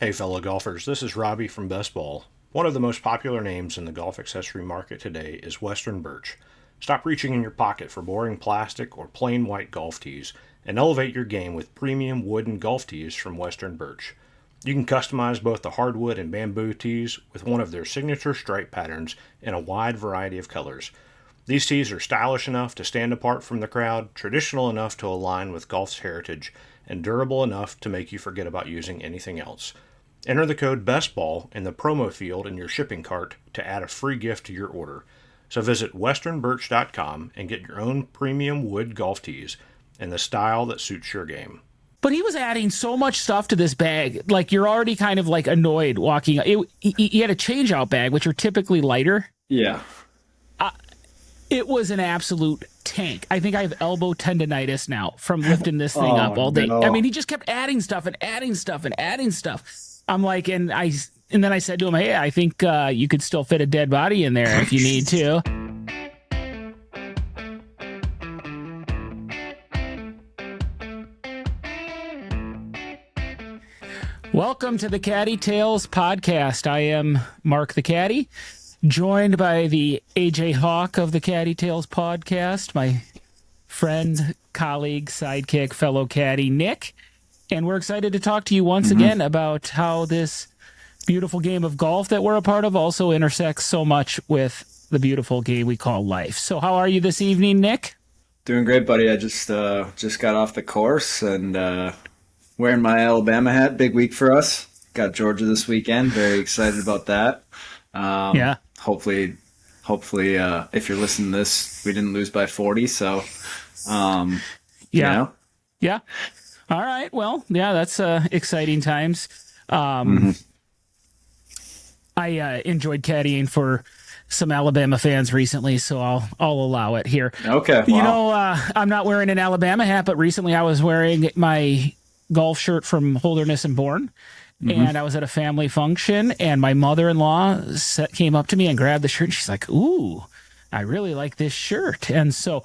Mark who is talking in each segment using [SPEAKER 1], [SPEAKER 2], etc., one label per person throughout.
[SPEAKER 1] Hey fellow golfers, this is Robbie from Best Ball. One of the most popular names in the golf accessory market today is Western Birch. Stop reaching in your pocket for boring plastic or plain white golf tees and elevate your game with premium wooden golf tees from Western Birch. You can customize both the hardwood and bamboo tees with one of their signature stripe patterns in a wide variety of colors. These tees are stylish enough to stand apart from the crowd, traditional enough to align with golf's heritage, and durable enough to make you forget about using anything else. Enter the code BESTBALL in the promo field in your shipping cart to add a free gift to your order. So visit westernbirch.com and get your own premium wood golf tees in the style that suits your game.
[SPEAKER 2] But he was adding so much stuff to this bag. Like, you're already kind of like annoyed walking. He had a change-out bag, which are typically lighter.
[SPEAKER 3] Yeah.
[SPEAKER 2] It was an absolute tank. I think I have elbow tendonitis now from lifting this thing up all day.
[SPEAKER 3] No.
[SPEAKER 2] I mean, he just kept adding stuff and adding stuff and adding stuff. I'm like, and then I said to him, hey, I think you could still fit a dead body in there if you need to. Welcome to the Caddie Tales Podcast. I am Mark the Caddy, joined by the AJ Hawk of the Caddie Tales Podcast, my friend, colleague, sidekick, fellow caddy, Nick. And we're excited to talk to you once again about how this beautiful game of golf that we're a part of also intersects so much with the beautiful game we call life. So how are you this evening, Nick?
[SPEAKER 3] Doing great, buddy. I just got off the course and wearing my Alabama hat. Big week for us. Got Georgia this weekend. Very excited about that.
[SPEAKER 2] Yeah.
[SPEAKER 3] Hopefully, if you're listening to this, we didn't lose by 40. So,
[SPEAKER 2] Yeah.
[SPEAKER 3] you know.
[SPEAKER 2] Yeah. All right. Well, yeah, that's exciting times. I enjoyed caddying for some Alabama fans recently, so I'll allow it here.
[SPEAKER 3] Okay. Wow.
[SPEAKER 2] You know, I'm not wearing an Alabama hat, but recently I was wearing my golf shirt from Holderness and Bourne, and I was at a family function, and my mother-in-law came up to me and grabbed the shirt, and she's like, ooh, I really like this shirt. And so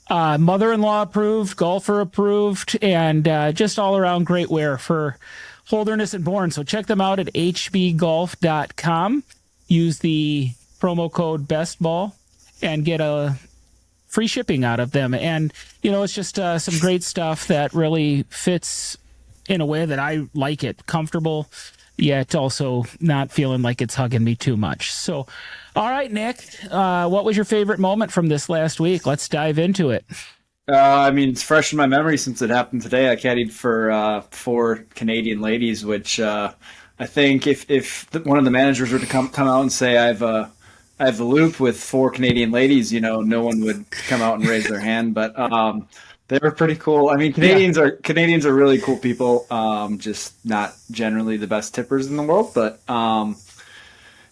[SPEAKER 2] mother-in-law approved, golfer approved, and just all around great wear for Holderness and Bourne. So check them out at hbgolf.com. Use the promo code BESTBALL and get a free shipping out of them. And, you know, it's just some great stuff that really fits in a way that I like it. Comfortable, yet also not feeling like it's hugging me too much. So, all right, Nick, what was your favorite moment from this last week? Let's dive into it.
[SPEAKER 3] I mean, it's fresh in my memory since it happened today. I caddied for 4 Canadian ladies, which I think if one of the managers were to come out and say I have a loop with 4 Canadian ladies, you know, no one would come out and raise their hand. But they were pretty cool. I mean, Canadians are really cool people. Just not generally the best tippers in the world, but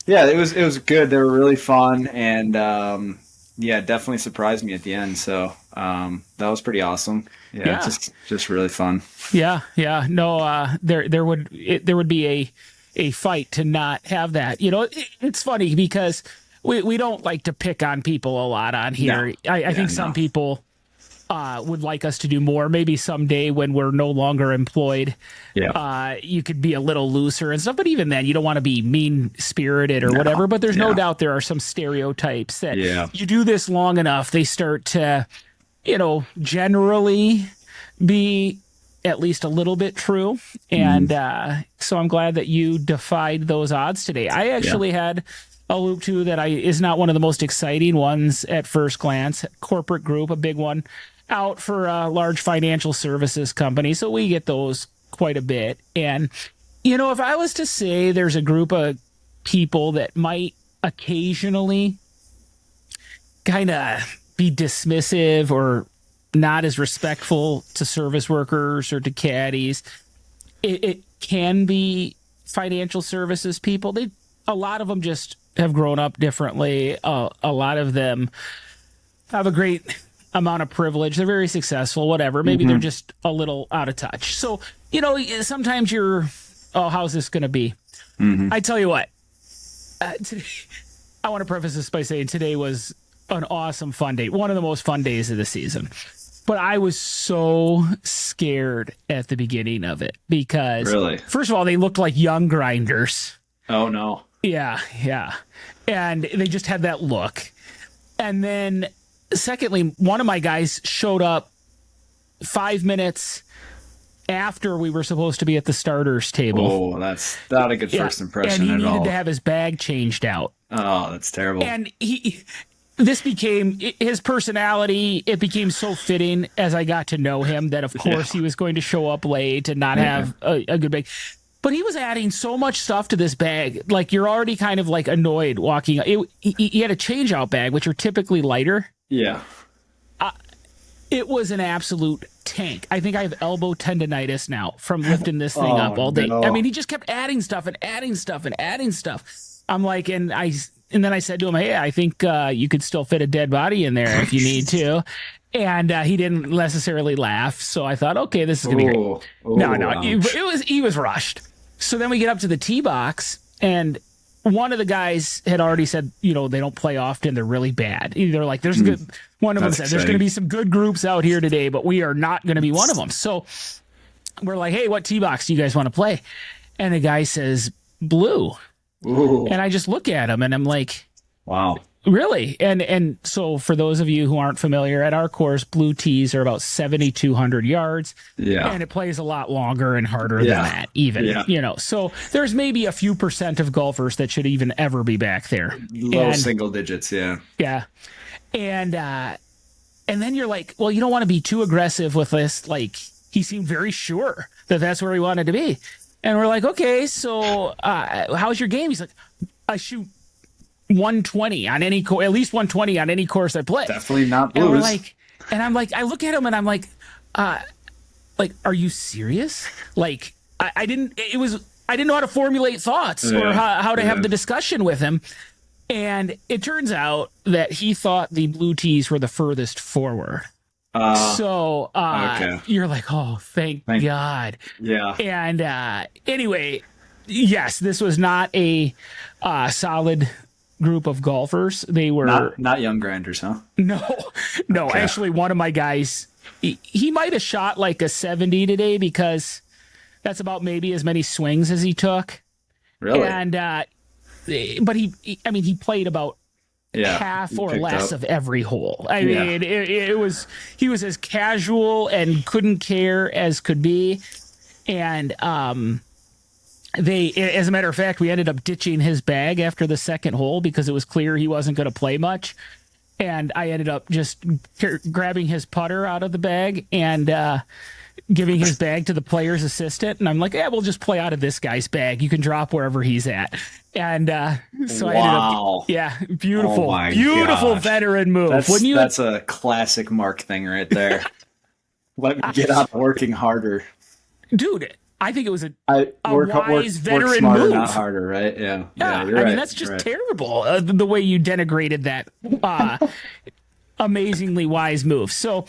[SPEAKER 3] yeah, it was good. They were really fun, and yeah, definitely surprised me at the end. So that was pretty awesome. Yeah. Just really fun.
[SPEAKER 2] Yeah. No, there would be a fight to not have that. You know, it's funny because we don't like to pick on people a lot on here. No. I think some people would like us to do more. Maybe someday when we're no longer employed, you could be a little looser and stuff. But even then, you don't want to be mean-spirited or whatever. But there's no doubt there are some stereotypes that you do this long enough, they start to, you know, generally be at least a little bit true. And so I'm glad that you defied those odds today. I actually had a loop too that is not one of the most exciting ones at first glance. Corporate group, a big one, out for a large financial services company. So we get those quite a bit. And, you know, if I was to say there's a group of people that might occasionally kind of be dismissive or not as respectful to service workers or to caddies, it can be financial services people. A lot of them just have grown up differently. A lot of them have a great amount of privilege. They're very successful, whatever. Maybe they're just a little out of touch. So, you know, sometimes how's this going to be? I tell you what, today, I want to preface this by saying today was an awesome fun day. One of the most fun days of the season. But I was so scared at the beginning of it because,
[SPEAKER 3] Really?
[SPEAKER 2] first of all, they looked like young grinders.
[SPEAKER 3] Oh, no.
[SPEAKER 2] Yeah. And they just had that look. And then, secondly, one of my guys showed up 5 minutes after we were supposed to be at the starters table.
[SPEAKER 3] Oh, that's not a good first impression
[SPEAKER 2] and he
[SPEAKER 3] at
[SPEAKER 2] needed
[SPEAKER 3] all.
[SPEAKER 2] to have his bag changed out.
[SPEAKER 3] Oh, that's terrible.
[SPEAKER 2] And this became his personality. It became so fitting as I got to know him that, of course, he was going to show up late and not have a good bag. But he was adding so much stuff to this bag. Like, you're already kind of like annoyed walking. He had a change out bag, which are typically lighter.
[SPEAKER 3] Yeah.
[SPEAKER 2] It was an absolute tank. I think I have elbow tendonitis now from lifting this thing up all day.
[SPEAKER 3] No.
[SPEAKER 2] I mean, he just kept adding stuff and adding stuff and adding stuff. I'm like, and then I said to him, hey, I think you could still fit a dead body in there if you need to. And he didn't necessarily laugh. So I thought, okay, this is going to be great. No, he was rushed. So then we get up to the tee box, and one of the guys had already said, they don't play often. They're really bad. They're like, there's good. One of them said, there's going to be some good groups out here today, but we are not going to be one of them. So we're like, hey, what tee box do you guys want to play? And the guy says, blue.
[SPEAKER 3] Ooh.
[SPEAKER 2] And I just look at him and I'm like,
[SPEAKER 3] wow.
[SPEAKER 2] Really? And so for those of you who aren't familiar, at our course, blue tees are about 7,200 yards. Yeah. And it plays a lot longer and harder than that, even. So there's maybe a few percent of golfers that should even ever be back there.
[SPEAKER 3] Low single digits, yeah.
[SPEAKER 2] Yeah. And then you're like, well, you don't want to be too aggressive with this. Like, he seemed very sure that that's where he wanted to be. And we're like, okay, so how's your game? He's like, I shoot 120 on any at least 120 on any course I play.
[SPEAKER 3] Definitely not blues.
[SPEAKER 2] And we're like, and I'm like, I look at him and I'm like, are you serious? Like, I didn't know how to formulate thoughts or how to have the discussion with him. And it turns out that he thought the blue tees were the furthest forward. You're like, oh, thank God.
[SPEAKER 3] Yeah.
[SPEAKER 2] And anyway, yes, this was not a solid group of golfers. They were
[SPEAKER 3] not young grinders, huh?
[SPEAKER 2] No. Okay. Actually, one of my guys, he might have shot like a 70 today because that's about maybe as many swings as he took.
[SPEAKER 3] Really?
[SPEAKER 2] And but he played about half or less of every hole. I mean, he was as casual and couldn't care as could be. And as a matter of fact, we ended up ditching his bag after the second hole because it was clear he wasn't going to play much. And I ended up just grabbing his putter out of the bag and giving his bag to the player's assistant. And I'm like, we'll just play out of this guy's bag. You can drop wherever he's at. And so I ended up, beautiful veteran move.
[SPEAKER 3] That's a classic Mark thing right there. Let me get out working harder.
[SPEAKER 2] Dude, I think it was a
[SPEAKER 3] wise
[SPEAKER 2] veteran
[SPEAKER 3] work smarter,
[SPEAKER 2] move.
[SPEAKER 3] Not harder, right? Yeah.
[SPEAKER 2] You're right. That's just terrible. The way you denigrated that amazingly wise move. So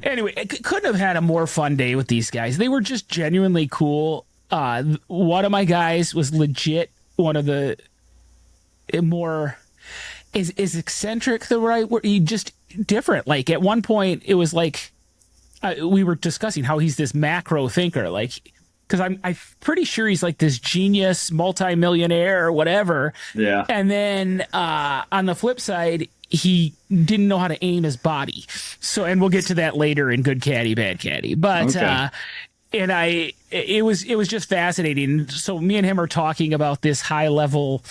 [SPEAKER 2] anyway, it couldn't have had a more fun day with these guys. They were just genuinely cool. One of my guys was legit one of the more is eccentric the right word? He just different. Like at one point, it was like we were discussing how he's this macro thinker, like. Because I'm pretty sure he's like this genius, multimillionaire or whatever. Yeah. And then on the flip side, he didn't know how to aim his body. So, and we'll get to that later in Good Caddy, Bad Caddy. But it was just fascinating. So me and him are talking about this high level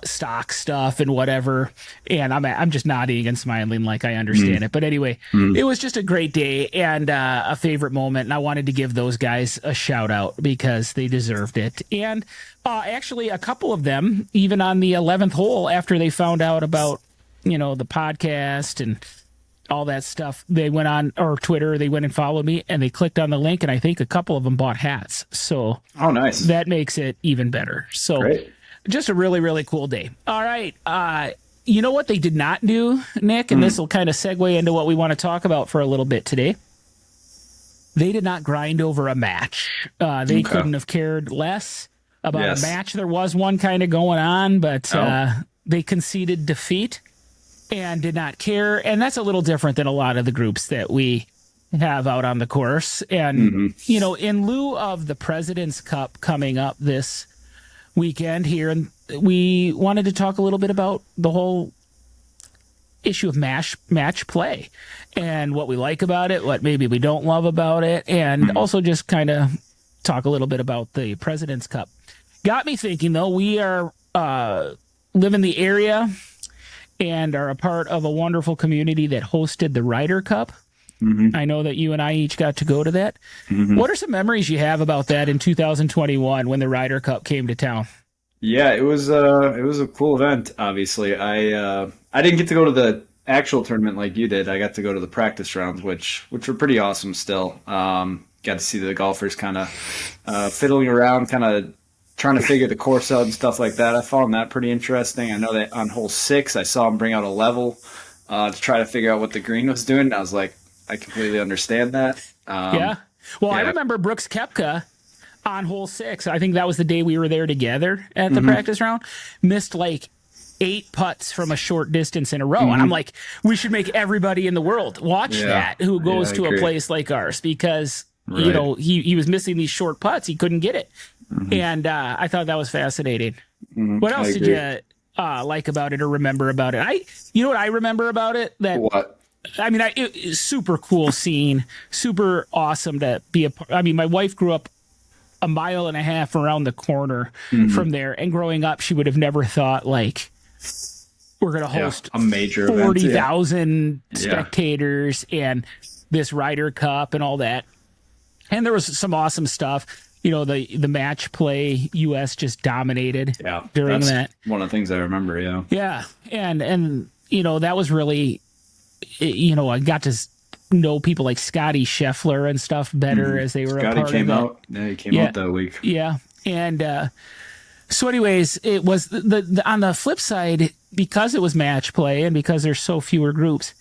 [SPEAKER 2] stock stuff and whatever, and I'm just nodding and smiling like I understand it. But anyway, it was just a great day and a favorite moment, and I wanted to give those guys a shout out because they deserved it. And actually, a couple of them, even on the 11th hole, after they found out about the podcast and all that stuff, they went on or Twitter, they went and followed me, and they clicked on the link, and I think a couple of them bought hats. So
[SPEAKER 3] nice.
[SPEAKER 2] That makes it even better. So. Great. Just a really, really cool day. All right. You know what they did not do, Nick? And this will kind of segue into what we want to talk about for a little bit today. They did not grind over a match. They couldn't have cared less about a match. There was one kind of going on, but they conceded defeat and did not care. And that's a little different than a lot of the groups that we have out on the course. And, you know, in lieu of the President's Cup coming up this weekend here, and we wanted to talk a little bit about the whole issue of match play and what we like about it, what maybe we don't love about it, and also just kind of talk a little bit about the President's Cup. Got me thinking, though, we are live in the area and are a part of a wonderful community that hosted the Ryder Cup. I know that you and I each got to go to that. What are some memories you have about that in 2021 when the Ryder Cup came to town?
[SPEAKER 3] Yeah, it was a cool event. Obviously, I didn't get to go to the actual tournament like you did. I got to go to the practice rounds, which were pretty awesome. Still, got to see the golfers kind of fiddling around, kind of trying to figure the course out and stuff like that. I found that pretty interesting. I know that on hole 6, I saw them bring out a level to try to figure out what the green was doing. I was like, I completely understand that.
[SPEAKER 2] Yeah. I remember Brooks Koepka on hole 6. I think that was the day we were there together at the practice round. Missed like 8 putts from a short distance in a row. And I'm like, we should make everybody in the world watch that who goes to a place like ours, because, you know, he was missing these short putts. He couldn't get it. And I thought that was fascinating. What else did you like about it or remember about it? You know what I remember about it?
[SPEAKER 3] What?
[SPEAKER 2] I mean, it's super cool scene, super awesome to be a part. I mean, my wife grew up a mile and a half around the corner from there, and growing up, she would have never thought, like, we're going to host
[SPEAKER 3] a major
[SPEAKER 2] 40,000 spectators and this Ryder Cup and all that. And there was some awesome stuff. You know, the match play, U.S. just dominated during that.
[SPEAKER 3] One of the things I remember,
[SPEAKER 2] Yeah, and you know, that was really, you know, I got to know people like Scotty Scheffler and stuff better as they were
[SPEAKER 3] Scotty
[SPEAKER 2] a part
[SPEAKER 3] came
[SPEAKER 2] of that.
[SPEAKER 3] out. Yeah, he came out that week.
[SPEAKER 2] Yeah, and so anyways, it was the on the flip side, because it was match play and because there's so fewer groups,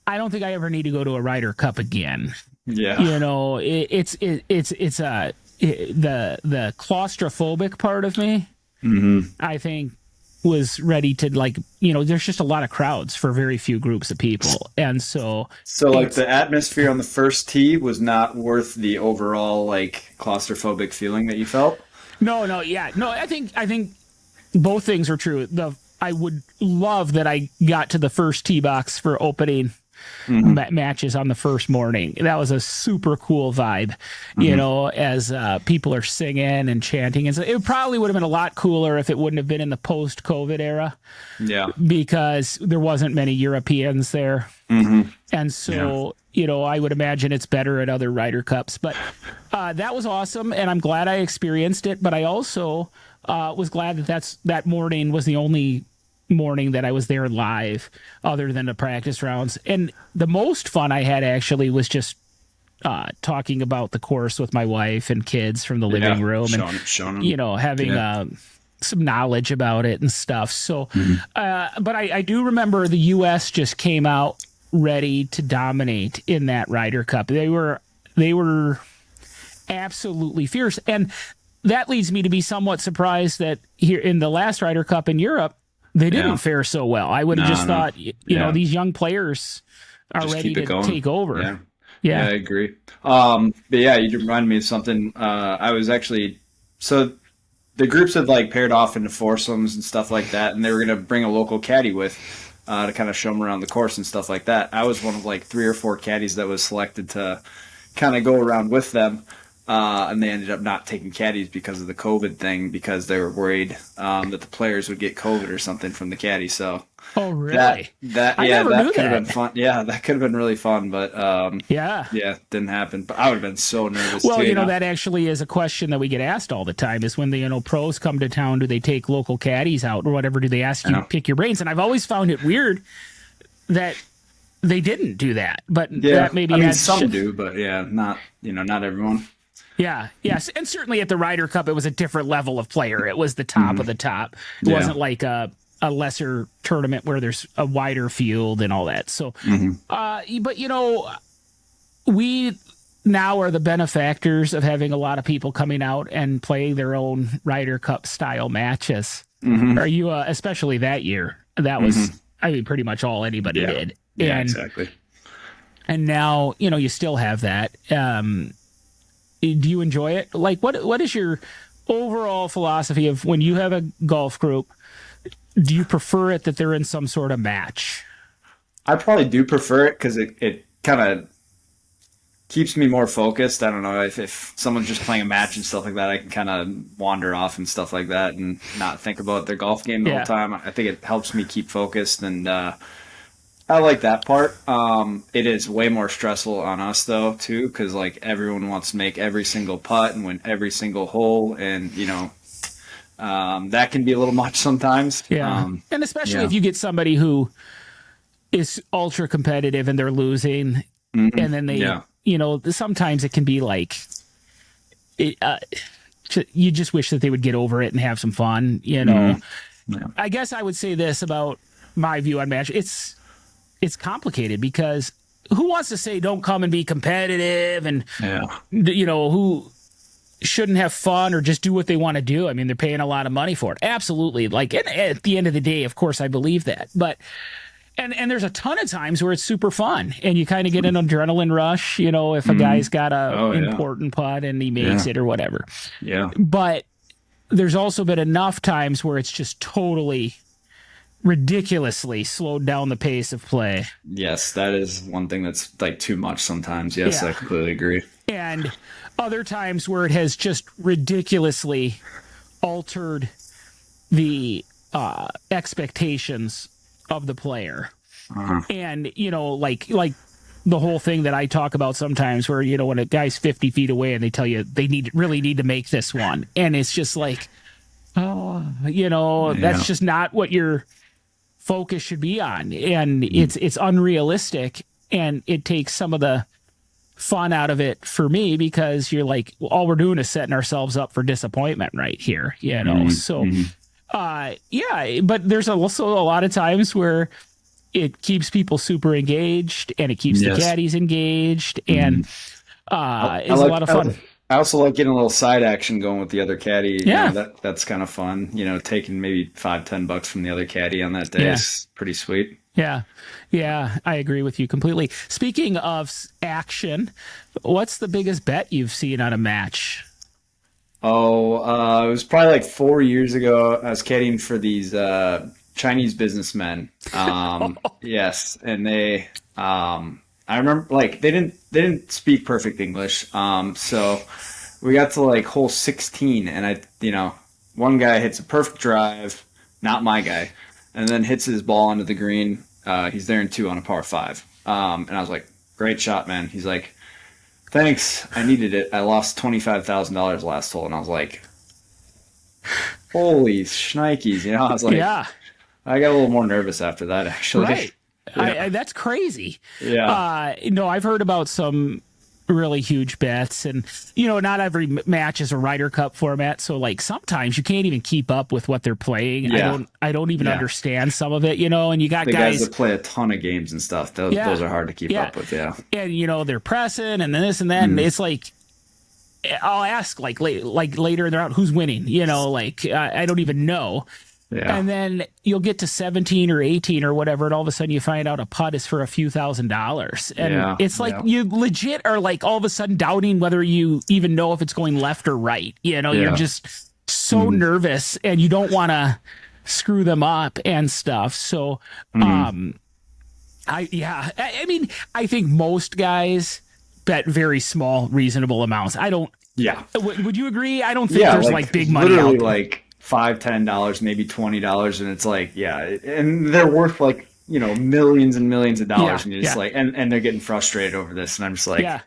[SPEAKER 2] I don't think I ever need to go to a Ryder Cup again.
[SPEAKER 3] Yeah,
[SPEAKER 2] you know, it's the claustrophobic part of me, I think, was ready to, like, you know, there's just a lot of crowds for very few groups of people. And so
[SPEAKER 3] like the atmosphere on the first tee was not worth the overall, like, claustrophobic feeling that you felt.
[SPEAKER 2] No, I think both things are true. I would love that I got to the first tee box for opening matches on the first morning. That was a super cool vibe, you know, as people are singing and chanting. And so it probably would have been a lot cooler if it wouldn't have been in the post-COVID era. Yeah. Because there wasn't many Europeans there. And so, you know, I would imagine it's better at other Ryder Cups. But that was awesome, and I'm glad I experienced it. But I also was glad that morning was the only morning that I was there live other than the practice rounds. And the most fun I had actually was just talking about the course with my wife and kids from the living room and you know, having some knowledge about it and stuff. So but I do remember the US just came out ready to dominate in that Ryder Cup. They were absolutely fierce, and that leads me to be somewhat surprised that here in the last Ryder Cup in Europe, they didn't fare so well. I would have just thought, you know, these young players are just ready to take over. Yeah, I
[SPEAKER 3] agree. But yeah, you reminded me of something. I was actually, so the groups had like paired off into foursomes and stuff like that, and they were going to bring a local caddy with to kind of show them around the course and stuff like that. I was one of like 3 or 4 caddies that was selected to kind of go around with them. And they ended up not taking caddies because of the COVID thing, because they were worried that the players would get COVID or something from the caddy. So,
[SPEAKER 2] oh really?
[SPEAKER 3] That could have been fun. Yeah, that could have been really fun, but didn't happen. But I would have been so nervous.
[SPEAKER 2] Well, you know, that actually is a question that we get asked all the time: is when the pros come to town, do they take local caddies out or whatever? Do they ask you to pick your brains? And I've always found it weird that they didn't do that. But that maybe
[SPEAKER 3] some do, but not everyone.
[SPEAKER 2] Yeah, yes, and certainly at the Ryder Cup, it was a different level of player. It was the top of the top. It wasn't like a lesser tournament where there's a wider field and all that. So, but you know, we now are the benefactors of having a lot of people coming out and playing their own Ryder Cup style matches. Are you, especially that year? That was, I mean, pretty much all anybody did.
[SPEAKER 3] Yeah, exactly.
[SPEAKER 2] And now, you still have that. Do you enjoy it? Like, what is your overall philosophy of when you have a golf group? Do you prefer it that they're in some sort of match?
[SPEAKER 3] I probably do prefer it because it kind of keeps me more focused. I don't know if someone's just playing a match and stuff like that, I can kind of wander off and stuff like that and not think about their golf game the whole time. I think it helps me keep focused, and I like that part. It is way more stressful on us though too, because like everyone wants to make every single putt and win every single hole, and that can be a little much sometimes.
[SPEAKER 2] Yeah, and especially if you get somebody who is ultra competitive and they're losing, and then they, sometimes it can be like, you just wish that they would get over it and have some fun, Yeah. I guess I would say this about my view on match. It's complicated because who wants to say don't come and be competitive and, who shouldn't have fun or just do what they want to do? I mean, they're paying a lot of money for it. Absolutely. Like at the end of the day, of course, I believe that. But And there's a ton of times where it's super fun and you kind of get an adrenaline rush, if a guy's got important putt and he makes it or whatever.
[SPEAKER 3] Yeah.
[SPEAKER 2] But there's also been enough times where it's just totally ridiculously slowed down the pace of play.
[SPEAKER 3] Yes, that is one thing that's like too much sometimes. Yes, I completely agree.
[SPEAKER 2] And other times where it has just ridiculously altered the expectations of the player. And like the whole thing that I talk about sometimes where when a guy's 50 feet away and they tell you they really need to make this one, and it's just like, that's just not what your focus should be on, and it's unrealistic, and it takes some of the fun out of it for me because you're like, all we're doing is setting ourselves up for disappointment right here, so but there's also a lot of times where it keeps people super engaged and it keeps the caddies engaged, and it's a lot of fun.
[SPEAKER 3] I also like getting a little side action going with the other caddy. That's kind of fun. Taking maybe $5-10 from the other caddy on that day is pretty sweet.
[SPEAKER 2] Yeah, I agree with you completely. Speaking of action, what's the biggest bet you've seen on a match?
[SPEAKER 3] Oh, it was probably like 4 years ago. I was caddying for these Chinese businessmen. Yes, and they, I remember like they didn't speak perfect English. So we got to like hole 16, and one guy hits a perfect drive, not my guy, and then hits his ball onto the green. He's there in 2 on a par 5. And I was like, great shot, man. He's like, thanks, I needed it. I lost $25,000 last hole, and I was like, holy shnikes, I was like, I got a little more nervous after that, actually.
[SPEAKER 2] Right. That's crazy.
[SPEAKER 3] Yeah.
[SPEAKER 2] I've heard about some really huge bets, and not every match is a Ryder Cup format, so like sometimes you can't even keep up with what they're playing. I don't even understand some of it, and you got
[SPEAKER 3] the guys that play a ton of games and stuff. Those are hard to keep up with.
[SPEAKER 2] And they're pressing and then this and that, and it's like I'll ask like later in the round who's winning, I don't even know.
[SPEAKER 3] Yeah.
[SPEAKER 2] And then you'll get to 17 or 18 or whatever, and all of a sudden you find out a putt is for a few $1,000s. And it's like you legit are like all of a sudden doubting whether you even know if it's going left or right. You're just so nervous and you don't want to screw them up and stuff. So, I think most guys bet very small, reasonable amounts. I don't.
[SPEAKER 3] Yeah.
[SPEAKER 2] Would you agree? I don't think there's like big money out there.
[SPEAKER 3] Like $5-10, maybe $20, and it's like, and they're worth like millions and millions of dollars, and you're just like, and they're getting frustrated over this, and I'm just like, wow.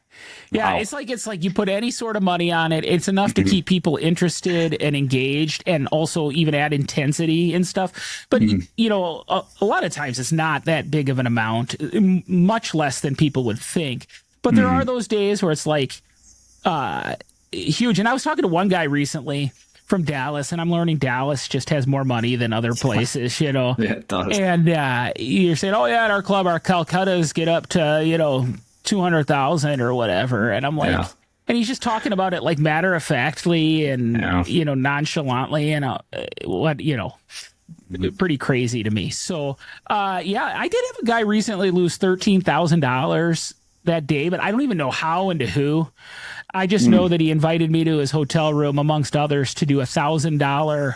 [SPEAKER 3] It's like you put any sort of money on it, it's enough to keep people interested and engaged, and also even add intensity and stuff. But a lot of times it's not that big of an amount, much less than people would think. But there are those days where it's like huge. And I was talking to one guy recently from Dallas, and I'm learning Dallas just has more money than other places, Yeah, it does.
[SPEAKER 2] And you're saying, at our club, our Calcuttas get up to, 200,000 or whatever. And I'm like, and he's just talking about it like matter of factly and, nonchalantly and pretty crazy to me. So, I did have a guy recently lose $13,000 that day, but I don't even know how and to who. I just know that he invited me to his hotel room, amongst others, to do $1,000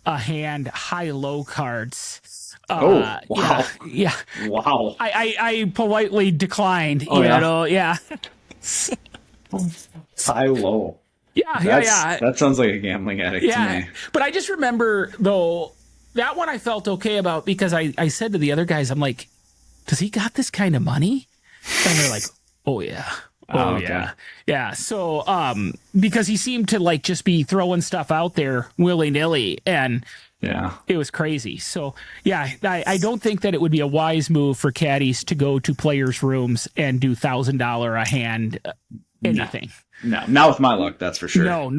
[SPEAKER 2] a hand high-low cards.
[SPEAKER 3] Wow.
[SPEAKER 2] Yeah.
[SPEAKER 3] Wow.
[SPEAKER 2] I politely declined.
[SPEAKER 3] Yeah. High low.
[SPEAKER 2] Yeah.
[SPEAKER 3] That sounds like a gambling addict to me.
[SPEAKER 2] But I just remember, though, that one I felt okay about because I said to the other guys, I'm like, does he got this kind of money? And they're like, oh, yeah.
[SPEAKER 3] Okay.
[SPEAKER 2] Yeah. So, because he seemed to like just be throwing stuff out there willy nilly, and it was crazy. So, yeah, I don't think that it would be a wise move for caddies to go to players' rooms and do $1,000 a hand anything.
[SPEAKER 3] No, not with my luck, that's for sure.
[SPEAKER 2] No.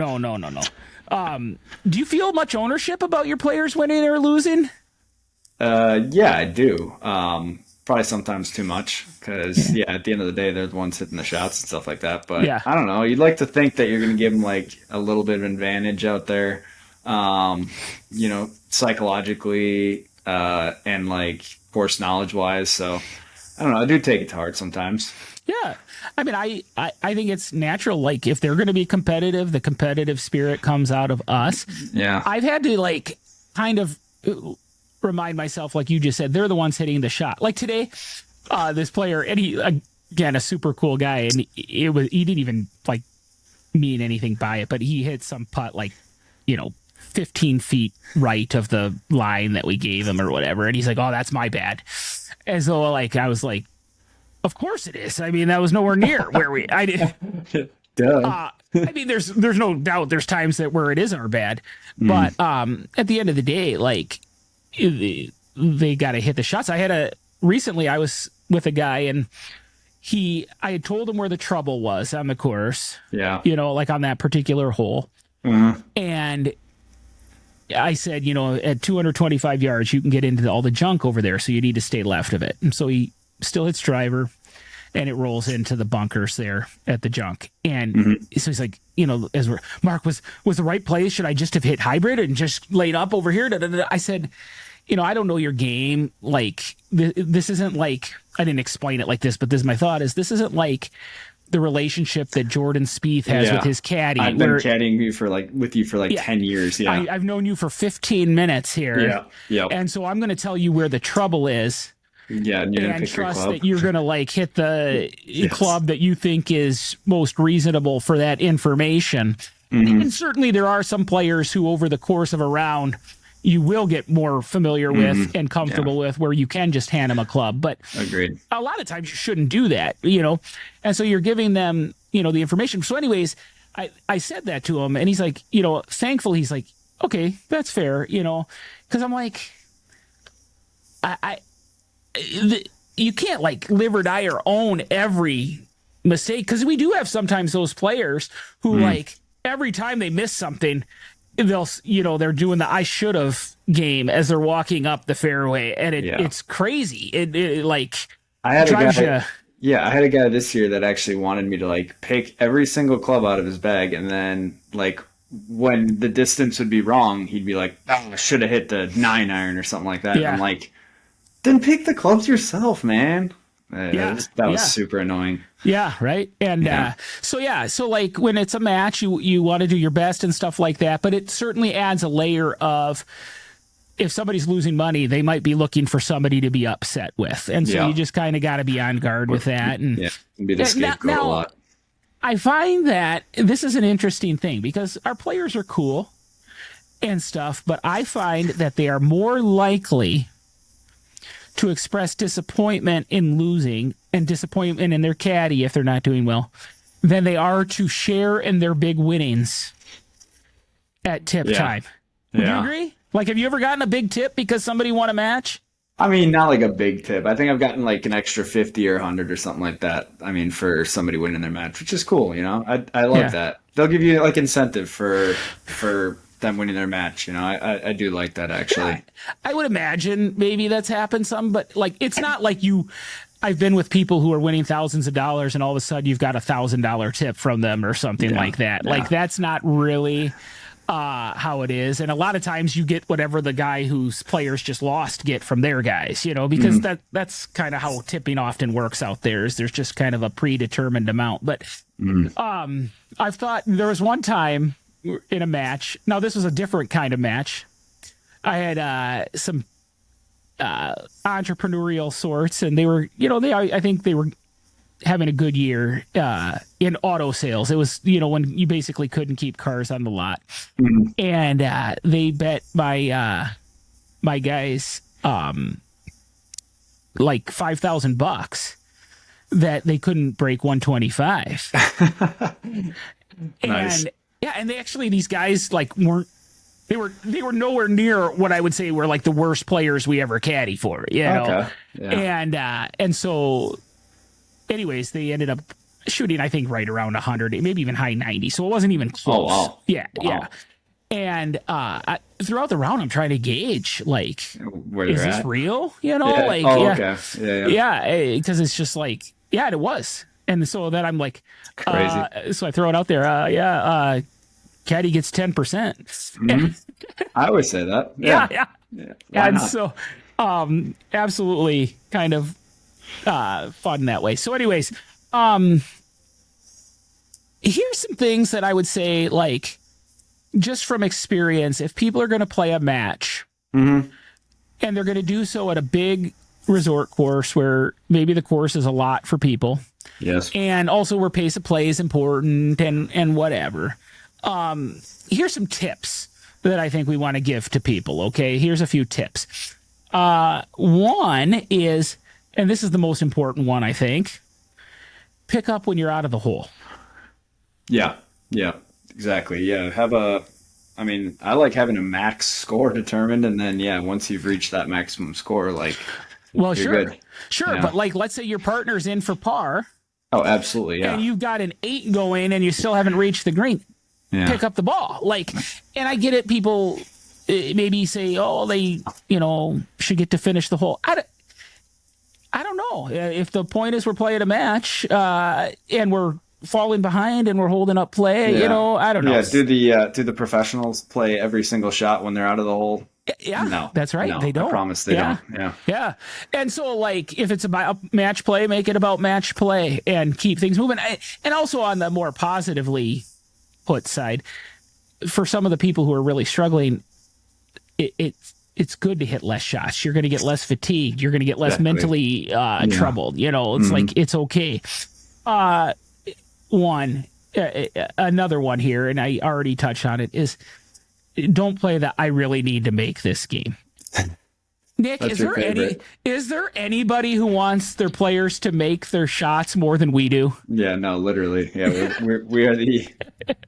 [SPEAKER 2] Do you feel much ownership about your players winning or losing?
[SPEAKER 3] Yeah, I do. Probably sometimes too much because, at the end of the day, they're the ones hitting the shots and stuff like that. But I don't know. You'd like to think that you're going to give them like a little bit of advantage out there, psychologically and like, of course, knowledge-wise. So I don't know. I do take it to heart sometimes.
[SPEAKER 2] Yeah. I mean, I think it's natural. Like, if they're going to be competitive, the competitive spirit comes out of us.
[SPEAKER 3] Yeah.
[SPEAKER 2] I've had to, like, kind of remind myself, like you just said, they're the ones hitting the shot. Like today, this player, and he, again, a super cool guy, and he didn't even, like, mean anything by it, but he hit some putt, like, 15 feet right of the line that we gave him or whatever. And he's like, oh, that's my bad. As though, like, I was like, of course it is. I mean, that was nowhere near where I did.
[SPEAKER 3] Duh.
[SPEAKER 2] I mean, there's no doubt there's times where it is our bad, but at the end of the day, like they got to hit the shots. Recently I was with a guy and I had told him where the trouble was on the course.
[SPEAKER 3] Yeah.
[SPEAKER 2] Like on that particular hole. And I said, at 225 yards, you can get into all the junk over there. So you need to stay left of it. And so he still hits driver and it rolls into the bunkers there at the junk. And so he's like, Mark, was the right place? Should I just have hit hybrid and just laid up over here? I said, I don't know your game. Like this isn't like, I didn't explain it like this, but this is my thought is this isn't like the relationship that Jordan Spieth has with his caddy.
[SPEAKER 3] I've been caddying with you for 10 years. Yeah.
[SPEAKER 2] I've known you for 15 minutes here.
[SPEAKER 3] Yeah. Yep.
[SPEAKER 2] And so I'm going to tell you where the trouble is.
[SPEAKER 3] Yeah, and you're gonna pick
[SPEAKER 2] trust
[SPEAKER 3] your club.
[SPEAKER 2] that you're gonna like hit the club that you think is most reasonable for that information. And certainly there are some players who over the course of a round you will get more familiar with and comfortable with where you can just hand them a club. But
[SPEAKER 3] agreed.
[SPEAKER 2] A lot of times you shouldn't do that, And so you're giving them, the information. So anyways, I said that to him and he's like, thankful. He's like, okay, that's fair, because I'm like, you can't like live or die or own every mistake because we do have sometimes those players who like every time they miss something they're doing the I should have game as they're walking up the fairway and it's crazy. It like
[SPEAKER 3] I had
[SPEAKER 2] drives
[SPEAKER 3] a guy, I had a guy this year that actually wanted me to like pick every single club out of his bag and then like when the distance would be wrong he'd be like, oh, I should have hit the 9-iron or something like that. And I'm like, then pick the clubs yourself, man. That was super annoying.
[SPEAKER 2] Yeah, right. And so like when it's a match, you want to do your best and stuff like that. But it certainly adds a layer of if somebody's losing money, they might be looking for somebody to be upset with, and so you just kind of got to be on guard with that. And
[SPEAKER 3] be the scapegoat a lot.
[SPEAKER 2] I find that this is an interesting thing because our players are cool and stuff, but I find that they are more likely to express disappointment in losing and disappointment in their caddy if they're not doing well than they are to share in their big winnings at tip time. Would you agree? Like, have you ever gotten a big tip because somebody won a match?
[SPEAKER 3] I mean, not like a big tip. I think I've gotten like an extra 50 or 100 or something like that. I mean, for somebody winning their match, which is cool, I like that. They'll give you like incentive for them winning their match. I do like that actually.
[SPEAKER 2] Yeah, I would imagine maybe that's happened some, but like it's not like I've been with people who are winning thousands of dollars and all of a sudden you've got $1,000 tip from them or something like that. Like that's not really how it is. And a lot of times you get whatever the guy whose players just lost get from their guys, because that's kind of how tipping often works out there. Is there's just kind of a predetermined amount. But I've thought there was one time in a match. Now this was a different kind of match. I had some entrepreneurial sorts, and they were, I think they were having a good year in auto sales. It was, when you basically couldn't keep cars on the lot. And they bet my guys like $5,000 that they couldn't break 125.
[SPEAKER 3] Nice.
[SPEAKER 2] And yeah, and these guys weren't. They were nowhere near what I would say were like the worst players we ever caddy for,
[SPEAKER 3] Okay. Yeah.
[SPEAKER 2] And so, anyways, they ended up shooting, I think, right around 100, maybe even high 90. So it wasn't even close.
[SPEAKER 3] Oh, wow.
[SPEAKER 2] Yeah,
[SPEAKER 3] Wow.
[SPEAKER 2] yeah. And throughout the round, I'm trying to gauge,
[SPEAKER 3] where
[SPEAKER 2] is
[SPEAKER 3] they're
[SPEAKER 2] this
[SPEAKER 3] at.
[SPEAKER 2] real?
[SPEAKER 3] Okay. Yeah.
[SPEAKER 2] Yeah, because it's just it was. And so then I'm like,
[SPEAKER 3] Crazy.
[SPEAKER 2] So I throw it out there. Caddy gets 10%.
[SPEAKER 3] I always say that.
[SPEAKER 2] Yeah.
[SPEAKER 3] Why
[SPEAKER 2] And
[SPEAKER 3] not?
[SPEAKER 2] so, absolutely kind of fun that way. So, anyways, here's some things that I would say, just from experience, if people are going to play a match and they're going to do so at a big resort course where maybe the course is a lot for people.
[SPEAKER 3] Yes.
[SPEAKER 2] And also where pace of play is important and whatever. Here's some tips that I think we want to give to people. Okay. Here's a few tips. One is, and this is the most important one, I think, pick up when you're out of the hole.
[SPEAKER 3] Yeah, exactly. Yeah, I like having a max score determined, and then once you've reached that maximum score,
[SPEAKER 2] well,
[SPEAKER 3] you're
[SPEAKER 2] sure,
[SPEAKER 3] good.
[SPEAKER 2] sure,
[SPEAKER 3] Yeah.
[SPEAKER 2] but let's say your partner's in for par,
[SPEAKER 3] Oh, absolutely, yeah.
[SPEAKER 2] and you've got an 8 going, and you still haven't reached the green.
[SPEAKER 3] Yeah.
[SPEAKER 2] Pick up the ball, and I get it. People maybe say, "Oh, they, should get to finish the hole." I don't know if the point is we're playing a match and we're falling behind and we're holding up play.
[SPEAKER 3] Yeah.
[SPEAKER 2] I don't know.
[SPEAKER 3] Yeah, do the professionals play every single shot when they're out of the hole?
[SPEAKER 2] Yeah,
[SPEAKER 3] No,
[SPEAKER 2] that's right.
[SPEAKER 3] No,
[SPEAKER 2] They don't.
[SPEAKER 3] I promise they don't. Yeah.
[SPEAKER 2] Yeah. And so, if it's about match play, make it about match play and keep things moving. And also on the more positively put side, for some of the people who are really struggling, it's good to hit less shots. You're going to get less fatigued. You're going to get less mentally troubled. It's it's okay. Another one here, and I already touched on it, is don't play the I really need to make this game. Nick, is there anybody who wants their players to make their shots more than we do?
[SPEAKER 3] Yeah, no, literally. Yeah,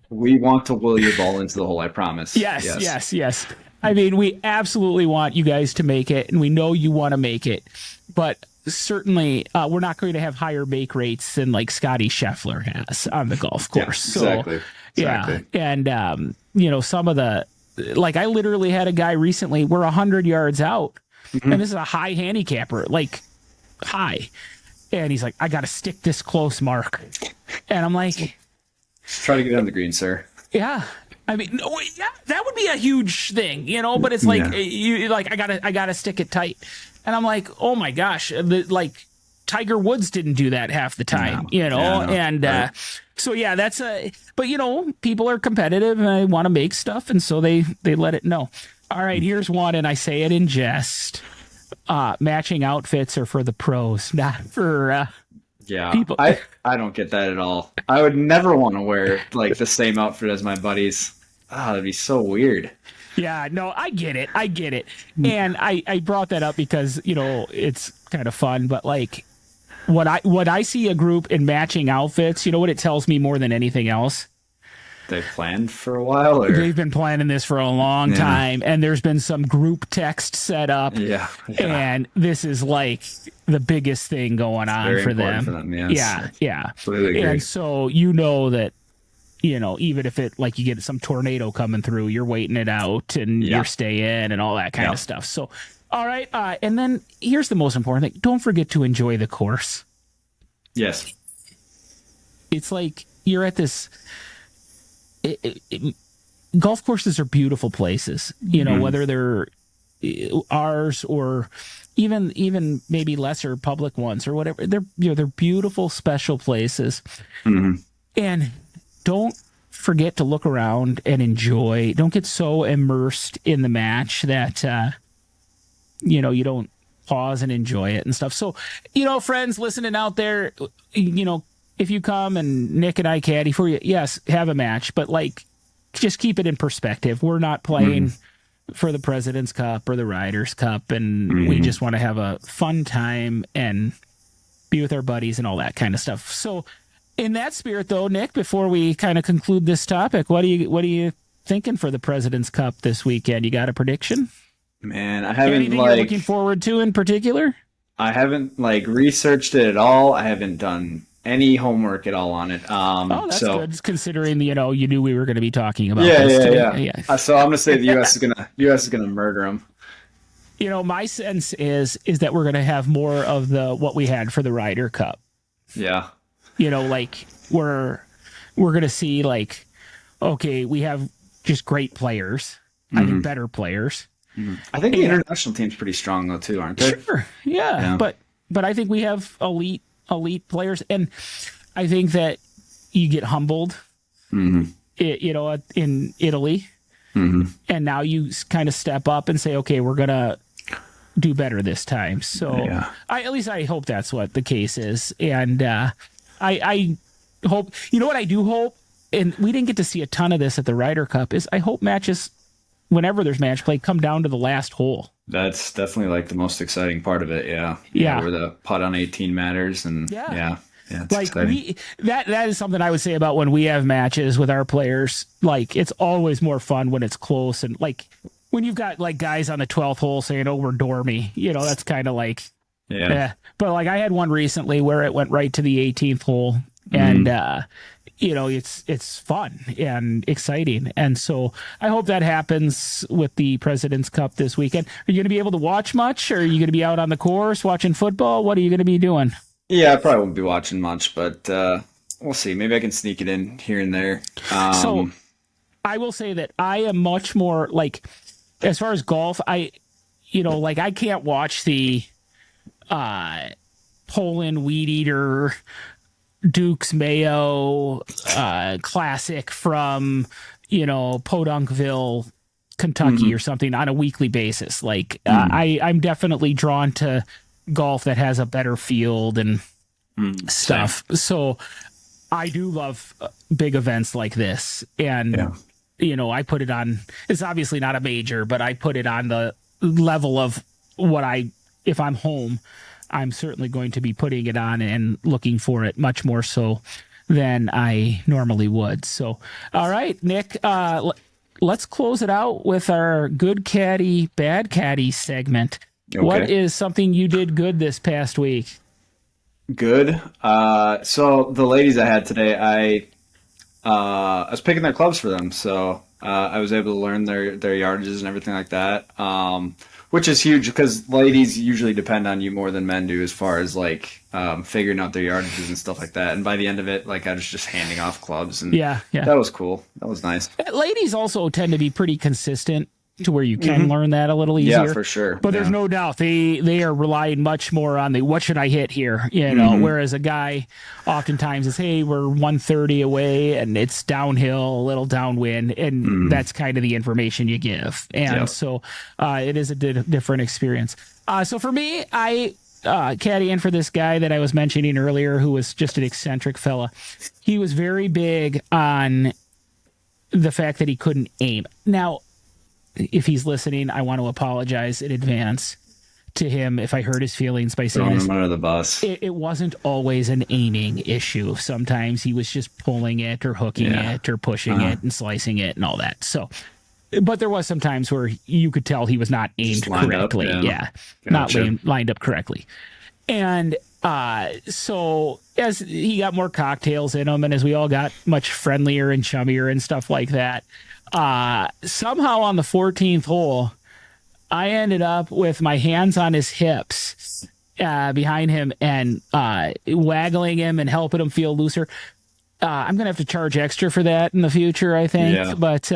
[SPEAKER 3] we want to will your ball into the hole, I promise.
[SPEAKER 2] Yes. I mean, we absolutely want you guys to make it, and we know you want to make it, but certainly we're not going to have higher make rates than Scotty Scheffler has on the golf course.
[SPEAKER 3] Yeah, exactly.
[SPEAKER 2] Yeah, and some of the I literally had a guy recently. We're 100 yards out, and this is a high handicapper, high, and he's like, "I got to stick this close, Mark," and I'm like,
[SPEAKER 3] "Just try to get on the green, sir."
[SPEAKER 2] Yeah. I mean, that would be a huge thing, but it's I gotta stick it tight, and I'm like, oh my gosh, Tiger Woods didn't do that half the time, and right. So that's but people are competitive and they want to make stuff, and so they let it know. All right, here's one, and I say it in jest: matching outfits are for the pros, not for people.
[SPEAKER 3] I don't get that at all. I would never want to wear the same outfit as my buddies. That'd be so weird.
[SPEAKER 2] Yeah, no, I get it. And I brought that up because, it's kind of fun, but when I see a group in matching outfits, you know what it tells me more than anything else?
[SPEAKER 3] They've planned for a while, or
[SPEAKER 2] they've been planning this for a long time, and there's been some group text set up.
[SPEAKER 3] Yeah.
[SPEAKER 2] And this is the biggest thing going on for them.
[SPEAKER 3] Yes.
[SPEAKER 2] Yeah.
[SPEAKER 3] Completely agree.
[SPEAKER 2] And so that even if it you get some tornado coming through, you're waiting it out and you're staying and all that kind of stuff. So, all right. And then here's the most important thing. Don't forget to enjoy the course.
[SPEAKER 3] Yes.
[SPEAKER 2] It's you're at this, golf courses are beautiful places, whether they're ours or even maybe lesser public ones or whatever. They're beautiful, special places. And don't forget to look around and enjoy. Don't get so immersed in the match that you don't pause and enjoy it and stuff. So, friends listening out there, if you come and Nick and I caddy for you, yes, have a match, but just keep it in perspective. We're not playing for the President's Cup or the Ryder's Cup, and we just want to have a fun time and be with our buddies and all that kind of stuff. So in that spirit, though, Nick, before we kind of conclude this topic, what are you thinking for the President's Cup this weekend? You got a prediction?
[SPEAKER 3] Man, I haven't
[SPEAKER 2] anything you're looking forward to in particular?
[SPEAKER 3] I haven't researched it at all. I haven't done any homework at all on it.
[SPEAKER 2] That's good, considering you knew we were going to be talking about
[SPEAKER 3] this
[SPEAKER 2] today.
[SPEAKER 3] Yeah. So I'm going to say the U.S. is gonna murder them.
[SPEAKER 2] My sense is that we're going to have more of what we had for the Ryder Cup.
[SPEAKER 3] Yeah.
[SPEAKER 2] We're going to see okay, we have just great players. I think better players.
[SPEAKER 3] I think the international team's pretty strong though too, aren't they?
[SPEAKER 2] Sure. Yeah. But I think we have elite players, and I think that you get humbled, in Italy, and now you kind of step up and say, okay, we're gonna do better this time. So at least I hope that's what the case is, and I hope, what I do hope, and we didn't get to see a ton of this at the Ryder Cup, is I hope matches, whenever there's match play, come down to the last hole.
[SPEAKER 3] That's definitely the most exciting part of it. Yeah. Where the putt on 18 matters, and it's exciting.
[SPEAKER 2] That is something I would say about when we have matches with our players. It's always more fun when it's close, and when you've got guys on the 12th hole saying, "Oh, we're dormy," that's kind of But I had one recently where it went right to the 18th hole, and it's fun and exciting. And so I hope that happens with the President's Cup this weekend. Are you going to be able to watch much, or are you going to be out on the course watching football? What are you going to be doing?
[SPEAKER 3] Yeah, I probably won't be watching much, but we'll see. Maybe I can sneak it in here and there.
[SPEAKER 2] So I will say that I am much more as far as golf, I can't watch the Poland Weed Eater Duke's Mayo Classic from Podunkville, Kentucky or something on a weekly basis. I'm definitely drawn to golf that has a better field and stuff. So I do love big events like this, and I put it on. It's obviously not a major, but I put it on the level of what if I'm home, I'm certainly going to be putting it on and looking for it much more so than I normally would. So, all right, Nick, let's close it out with our good caddy, bad caddy segment. Okay. What is something you did good this past week?
[SPEAKER 3] Good. So the ladies I had today, I was picking their clubs for them. So I was able to learn their yardages and everything like that. Which is huge because ladies usually depend on you more than men do as far as figuring out their yardages and stuff like that. And by the end of it, I was just handing off clubs, and that was cool. That was nice.
[SPEAKER 2] Ladies also tend to be pretty consistent to where you can learn that a little easier.
[SPEAKER 3] Yeah, for sure.
[SPEAKER 2] But there's no doubt they are relying much more on what should I hit here, whereas a guy oftentimes is, hey, we're 130 away and it's downhill, a little downwind, and that's kind of the information you give. And so it is a different experience. So for me, I caddy in for this guy that I was mentioning earlier, who was just an eccentric fella. He was very big on the fact that he couldn't aim. Now, if he's listening, I want to apologize in advance to him if I hurt his feelings by saying this.
[SPEAKER 3] Under the bus.
[SPEAKER 2] It wasn't always an aiming issue. Sometimes he was just pulling it or hooking it or pushing it and slicing it and all that. So, but there was some times where you could tell he was not aimed correctly. Not lined up correctly. And so as he got more cocktails in him, and as we all got much friendlier and chummier and stuff like that, somehow on the 14th hole, I ended up with my hands on his hips behind him and waggling him and helping him feel looser. I'm going to have to charge extra for that in the future, I think. Yeah. But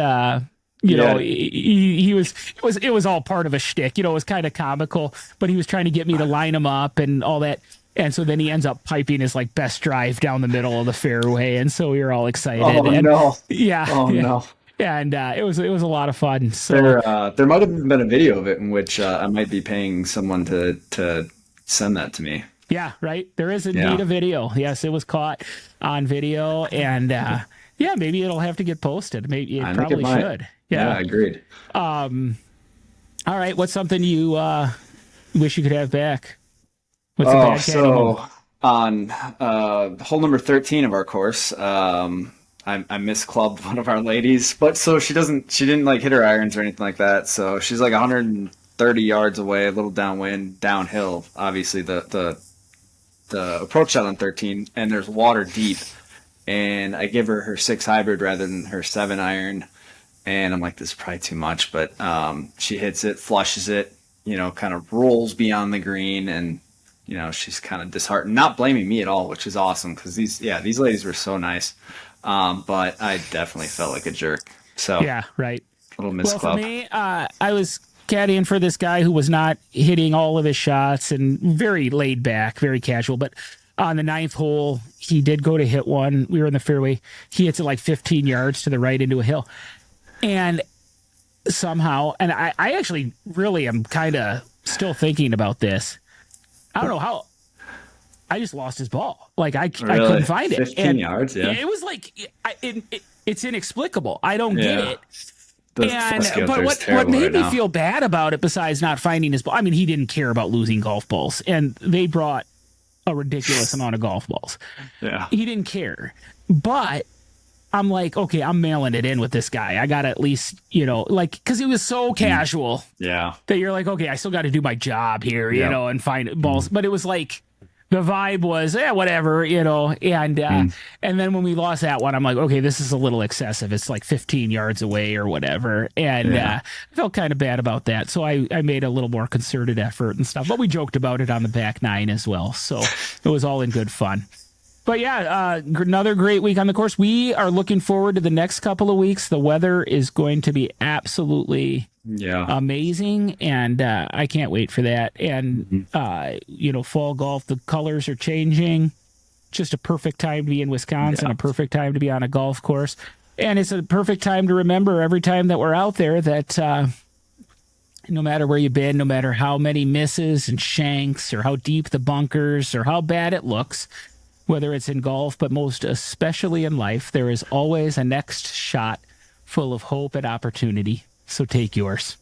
[SPEAKER 2] You know, he was, it was all part of a shtick. You know, it was kind of comical, but he was trying to get me to line him up and all that. And so then he ends up piping his like best drive down the middle of the fairway, and so we were all excited.
[SPEAKER 3] Oh
[SPEAKER 2] and,
[SPEAKER 3] no!
[SPEAKER 2] Yeah.
[SPEAKER 3] Oh no!
[SPEAKER 2] And it was a lot of fun. So
[SPEAKER 3] There might have been a video of it in which I might be paying someone to send that to me.
[SPEAKER 2] yeah, right. There is indeed a video. Yes, it was caught on video, and yeah, maybe it'll have to get posted. Maybe it probably should.
[SPEAKER 3] Yeah, agreed.
[SPEAKER 2] All right, what's something you wish you could have back? What's a bad caddy moment?
[SPEAKER 3] On hole number 13 of our course, I misclubbed one of our ladies, but so she didn't like hit her irons or anything like that. So she's like 130 yards away, a little downwind, downhill. Obviously, the approach shot on 13, and there's water deep. And I give her 6 hybrid rather than her 7 iron. And I'm like, this is probably too much, but she hits it, flushes it, you know, kind of rolls beyond the green, and you know, she's kind of disheartened, not blaming me at all, which is awesome because these ladies were so nice. But I definitely felt like a jerk. So
[SPEAKER 2] yeah, right.
[SPEAKER 3] Little miss
[SPEAKER 2] Well,
[SPEAKER 3] club.
[SPEAKER 2] for me, I was caddying for this guy who was not hitting all of his shots and very laid back, very casual. But on the 9th hole, he did go to hit one. We were in the fairway. He hits it like 15 yards to the right into a hill. And somehow, and I actually really am kind of still thinking about this. I don't know how. I just lost his ball. Like I couldn't find it.
[SPEAKER 3] 15 yards, yeah.
[SPEAKER 2] It was like it's inexplicable. I don't get it. But what made me feel bad about it, besides not finding his ball, I mean, he didn't care about losing golf balls, and they brought a ridiculous amount of golf balls.
[SPEAKER 3] Yeah,
[SPEAKER 2] he didn't care, but I'm like, okay, I'm mailing it in with this guy. I got to at least, you know, like, because he was so casual.
[SPEAKER 3] Yeah.
[SPEAKER 2] That you're like, okay, I still got to do my job here, you know, and find balls. But it was like, the vibe was, whatever, you know. And then when we lost that one, I'm like, okay, this is a little excessive. It's like 15 yards away or whatever. And I felt kind of bad about that. So I made a little more concerted effort and stuff. But we joked about it on the back 9 as well. So it was all in good fun. But yeah, another great week on the course. We are looking forward to the next couple of weeks. The weather is going to be absolutely amazing, and I can't wait for that. And, you know, fall golf, the colors are changing. Just a perfect time to be in Wisconsin, a perfect time to be on a golf course. And it's a perfect time to remember every time that we're out there that no matter where you've been, no matter how many misses and shanks or how deep the bunkers or how bad it looks, whether it's in golf, but most especially in life, there is always a next shot full of hope and opportunity. So take yours.